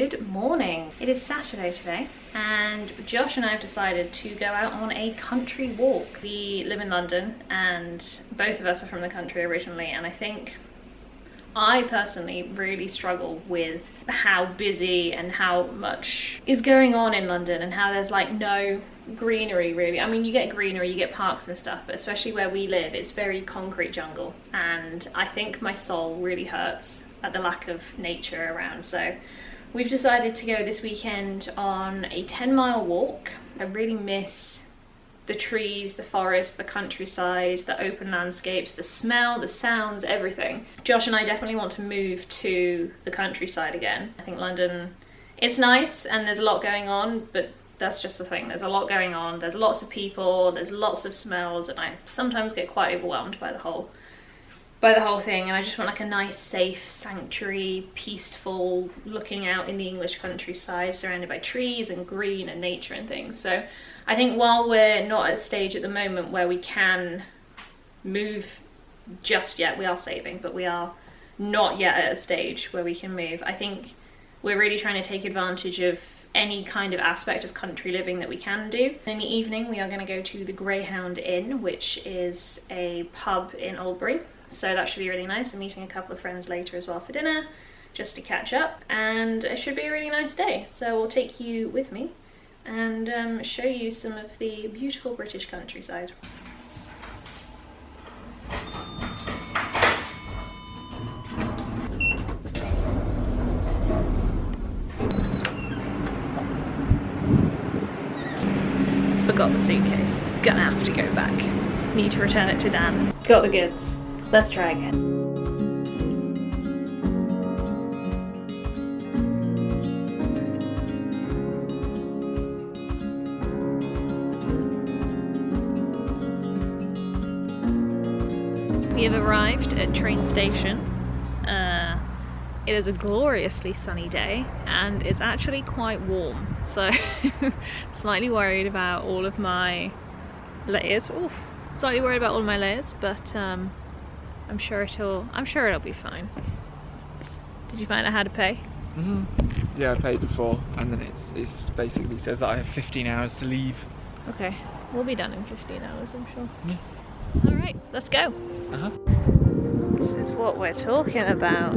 Good morning. It is Saturday today and Josh and I have decided to go out on a country walk. We live in London and both of us are from the country originally, and I think I personally really struggle with how busy and how much is going on in London and how there's like no greenery really. I mean, you get greenery, you get parks and stuff, but especially where we live, it's very concrete jungle, and I think my soul really hurts at the lack of nature around. So we've decided to go this weekend on a 10-mile walk. I really miss the trees, the forest, the countryside, the open landscapes, the smell, the sounds, everything. Josh and I definitely want to move to the countryside again. I think London, it's nice and there's a lot going on, but that's just the thing. There's a lot going on, there's lots of people, there's lots of smells, and I sometimes get quite overwhelmed by the whole thing, and I just want like a nice, safe, sanctuary, peaceful, looking out in the English countryside, surrounded by trees and green and nature and things. So I think while we're not at a stage at the moment where we can move just yet, we are saving, but we are not yet at a stage where we can move. I think we're really trying to take advantage of any kind of aspect of country living that we can do. In the evening, we are going to go to the Greyhound Inn, which is a pub in Oldbury. So that should be really nice. We're meeting a couple of friends later as well for dinner, just to catch up, and it should be a really nice day. So we'll take you with me and show you some of the beautiful British countryside. Forgot the suitcase. Gonna have to go back. Need to return it to Dan. Got the goods. Let's try again. We have arrived at train station. It is a gloriously sunny day and it's actually quite warm, so slightly worried about all of my layers. Oof. Slightly worried about all of my layers, but I'm sure it'll be fine. Did you find out how to pay? Mm-hmm. Yeah, I paid before, and then it's basically says that I have 15 hours to leave. Okay, we'll be done in 15 hours, I'm sure. Yeah. All right, let's go. Uh-huh. This is what we're talking about.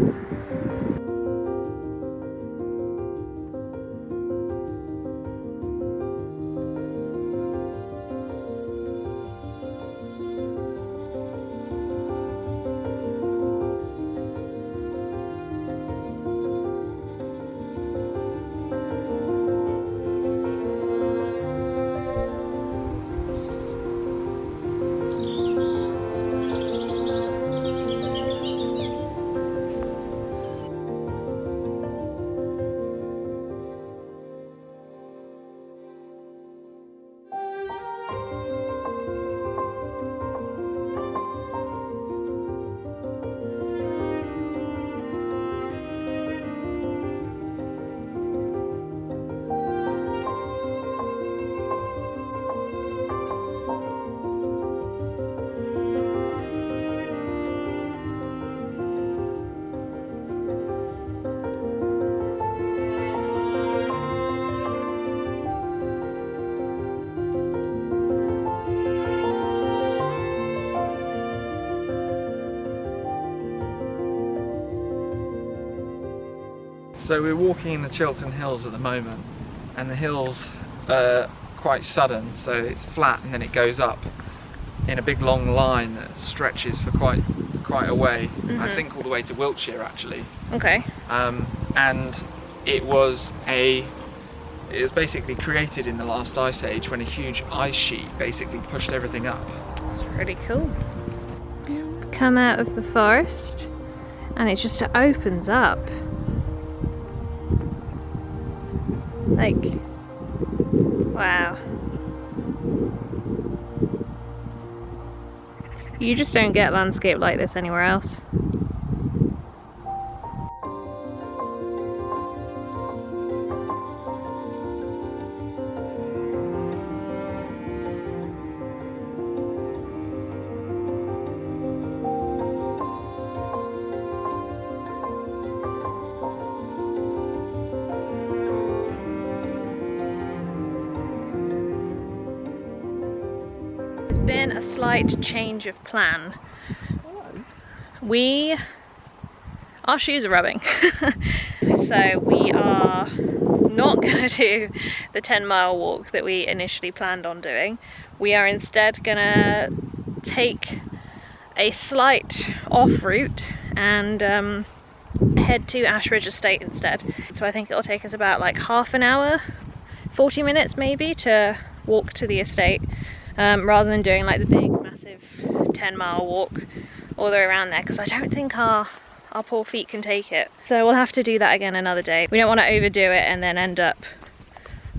So we're walking in the Chiltern Hills at the moment, and the hills are quite sudden, so it's flat and then it goes up in a big long line that stretches for quite a way. Mm-hmm. I think all the way to Wiltshire actually. Okay. And it was basically created in the last ice age when a huge ice sheet basically pushed everything up. That's pretty cool. Come out of the forest and it just opens up. Like, wow. You just don't get landscape like this anywhere else. been a slight change of plan. Our shoes are rubbing. So we are not gonna do the 10-mile walk that we initially planned on doing. We are instead gonna take a slight off route and head to Ashridge Estate instead. So I think it'll take us about like half an hour, 40 minutes maybe, to walk to the estate, rather than doing like the big massive 10-mile walk all the way around there, because I don't think our poor feet can take it. So we'll have to do that again another day. We don't want to overdo it and then end up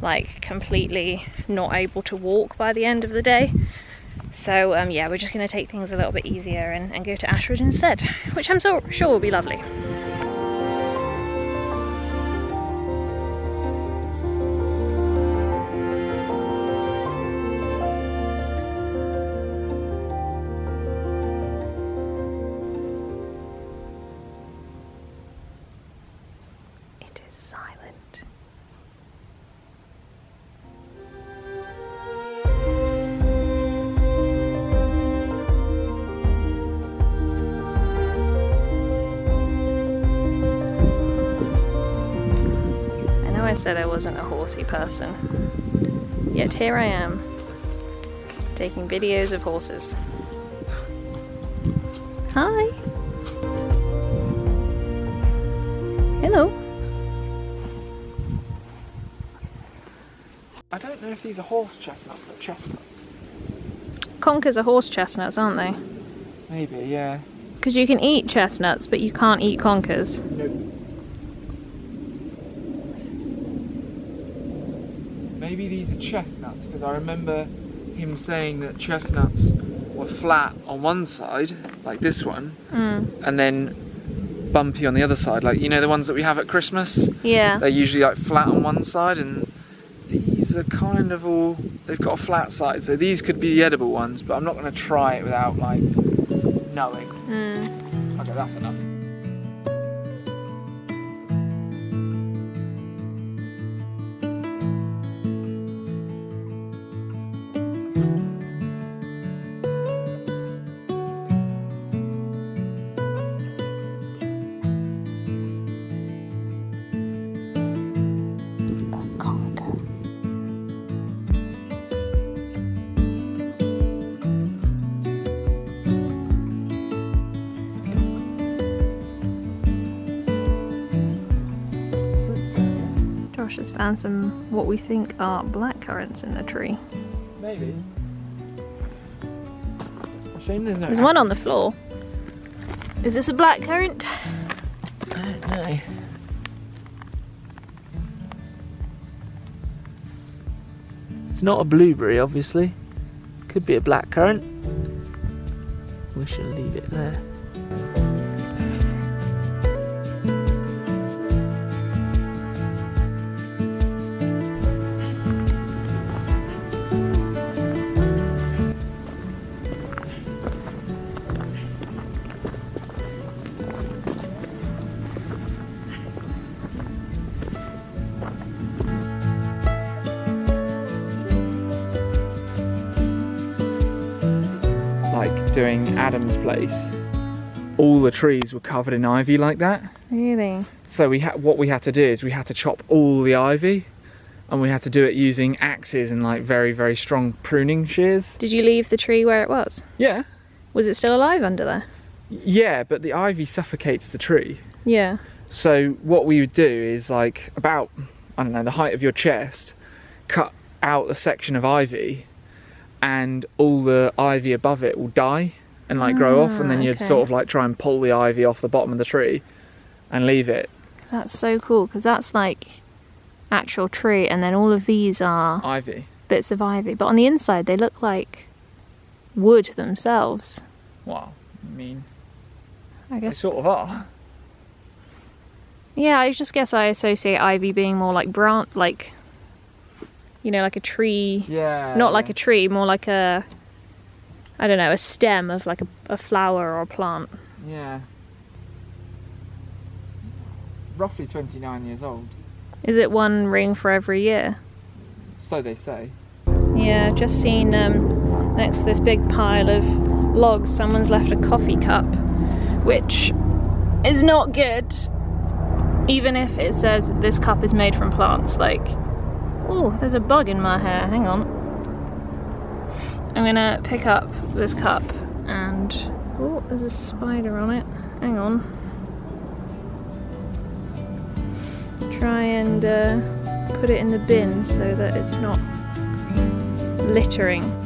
like completely not able to walk by the end of the day. So yeah, we're just going to take things a little bit easier and go to Ashridge instead, which I'm sure will be lovely. It is silent. I said I wasn't a horsey person, yet here I am, taking videos of horses. Hi! Hello! I don't know if these are horse chestnuts or chestnuts. Conkers are horse chestnuts, aren't they? Maybe, yeah. Because you can eat chestnuts, but you can't eat conkers. Nope. Maybe these are chestnuts, because I remember him saying that chestnuts were flat on one side, like this one, and then bumpy on the other side, like, you know, the ones that we have at Christmas? Yeah. They're usually like flat on one side, and these are kind of all, they've got a flat side, so these could be the edible ones, but I'm not going to try it without like knowing. Okay, that's enough. Josh has found some what we think are blackcurrants in the tree. Maybe. Shame there's no. There's one on the floor. Is this a blackcurrant? I don't know. It's not a blueberry, obviously. Could be a blackcurrant. We shall leave it there. Doing Adam's place, all the trees were covered in ivy like that. Really? So what we had to do is we had to chop all the ivy, and we had to do it using axes and like very, very strong pruning shears. Did you leave the tree where it was? Yeah. Was it still alive under there? Yeah, but the ivy suffocates the tree. Yeah. So what we would do is like about, I don't know, the height of your chest, cut out a section of ivy, and all the ivy above it will die and like grow off, and then you'd sort of like try and pull the ivy off the bottom of the tree and leave it. That's so cool, because that's like actual tree, and then all of these are ivy, bits of ivy, but on the inside they look like wood themselves. Well, I mean, I guess they sort of are. Yeah, I just guess I associate ivy being more like like, you know, like a tree. Yeah. Not like a tree, more like a, I don't know, a stem of like a flower or a plant. Yeah. Roughly 29 years old. Is it one ring for every year? So they say. Yeah, just seen next to this big pile of logs, someone's left a coffee cup, which is not good. Even if it says this cup is made from plants, like, oh, there's a bug in my hair, hang on. I'm gonna pick up this cup and, oh, there's a spider on it, hang on. Try and put it in the bin so that it's not littering.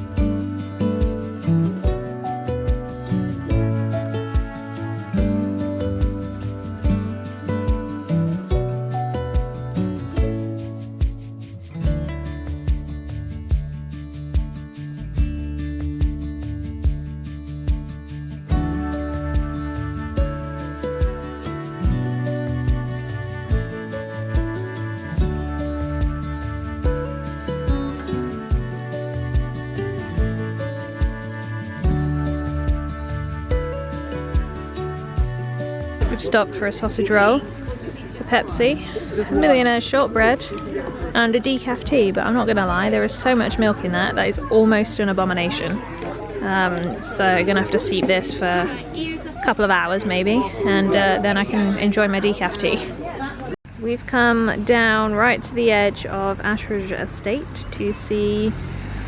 We've stopped for a sausage roll, a Pepsi, a millionaire shortbread, and a decaf tea, but I'm not gonna lie, there is so much milk in that is almost an abomination. So I'm gonna have to steep this for a couple of hours maybe, and then I can enjoy my decaf tea. So we've come down right to the edge of Ashridge Estate to see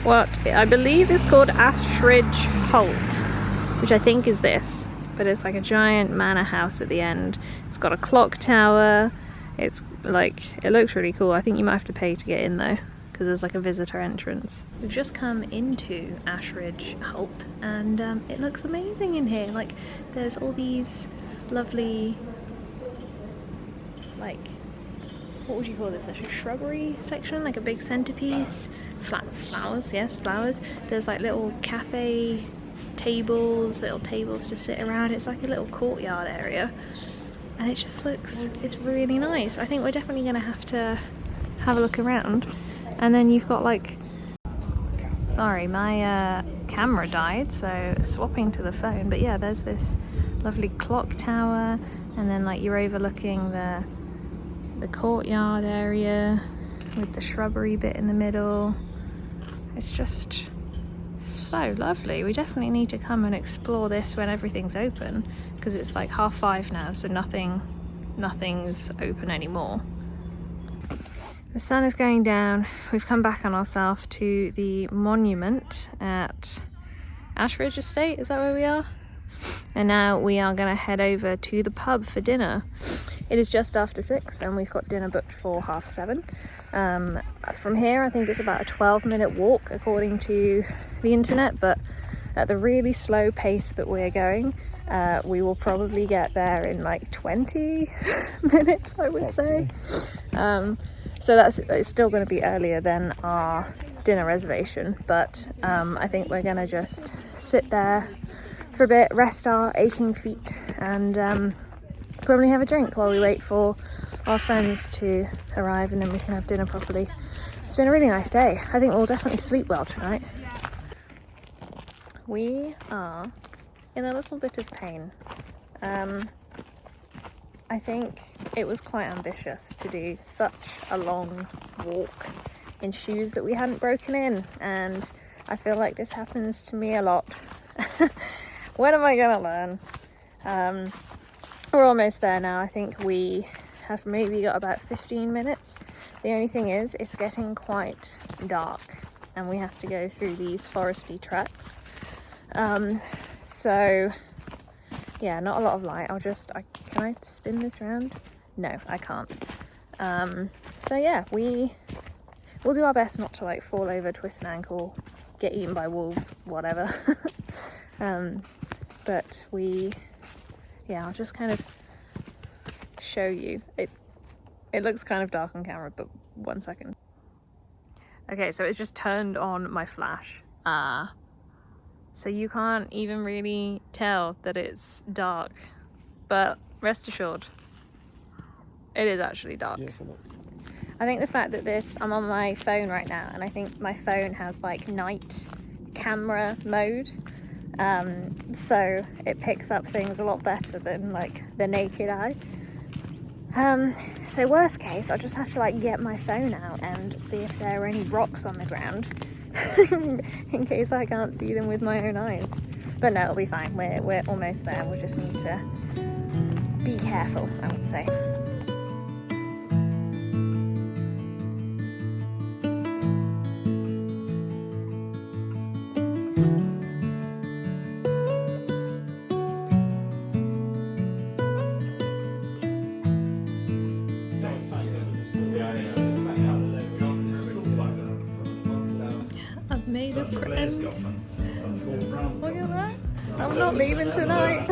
what I believe is called Ashridge Holt, which I think is this. But it's like a giant manor house at the end. It's got a clock tower. It's like, it looks really cool. I think you might have to pay to get in though, because there's like a visitor entrance. We've just come into Ashridge Holt, and it looks amazing in here. Like, there's all these lovely, like, what would you call this? Like a shrubbery section, like a big centerpiece. Flowers, yes, flowers. There's like little cafe tables, little tables to sit around. It's like a little courtyard area, and it just looks, it's really nice. I think we're definitely gonna have to have a look around. And then you've got like, sorry, my camera died, so swapping to the phone, but yeah, there's this lovely clock tower, and then like you're overlooking the courtyard area with the shrubbery bit in the middle. It's just so lovely. We definitely need to come and explore this when everything's open, because it's like 5:30 now, so nothing's open anymore. The sun is going down. We've come back on ourselves to the monument at Ashridge Estate, is that where we are? And now we are going to head over to the pub for dinner. It is just after 6 and we've got dinner booked for 7:30. From here I think it's about a 12-minute walk according to the internet, but at the really slow pace that we're going, we will probably get there in like 20 minutes, I would say. So it's still going to be earlier than our dinner reservation, but I think we're going to just sit there for a bit, rest our aching feet, and probably have a drink while we wait for our friends to arrive, and then we can have dinner properly. It's been a really nice day. I think we'll definitely sleep well tonight. We are in a little bit of pain. I think it was quite ambitious to do such a long walk in shoes that we hadn't broken in, and I feel like this happens to me a lot. When am I gonna learn? We're almost there now. I think we have maybe got about 15 minutes. The only thing is, it's getting quite dark and we have to go through these foresty tracks. So yeah, not a lot of light. Can I spin this round? No, I can't. So yeah, we'll do our best not to like fall over, twist an ankle, get eaten by wolves, whatever. But I'll just kind of show you. It looks kind of dark on camera, but 1 second. Okay, so it's just turned on my flash. So you can't even really tell that it's dark, but rest assured, it is actually dark. Yes, I think the fact that I'm on my phone right now, and I think my phone has like night camera mode, so it picks up things a lot better than like the naked eye. So worst case, I'll just have to like get my phone out and see if there are any rocks on the ground, in case I can't see them with my own eyes. But no, it'll be fine. We're almost there. We'll just need to be careful, I would say. I've made a friend. Look at that. I'm not leaving tonight.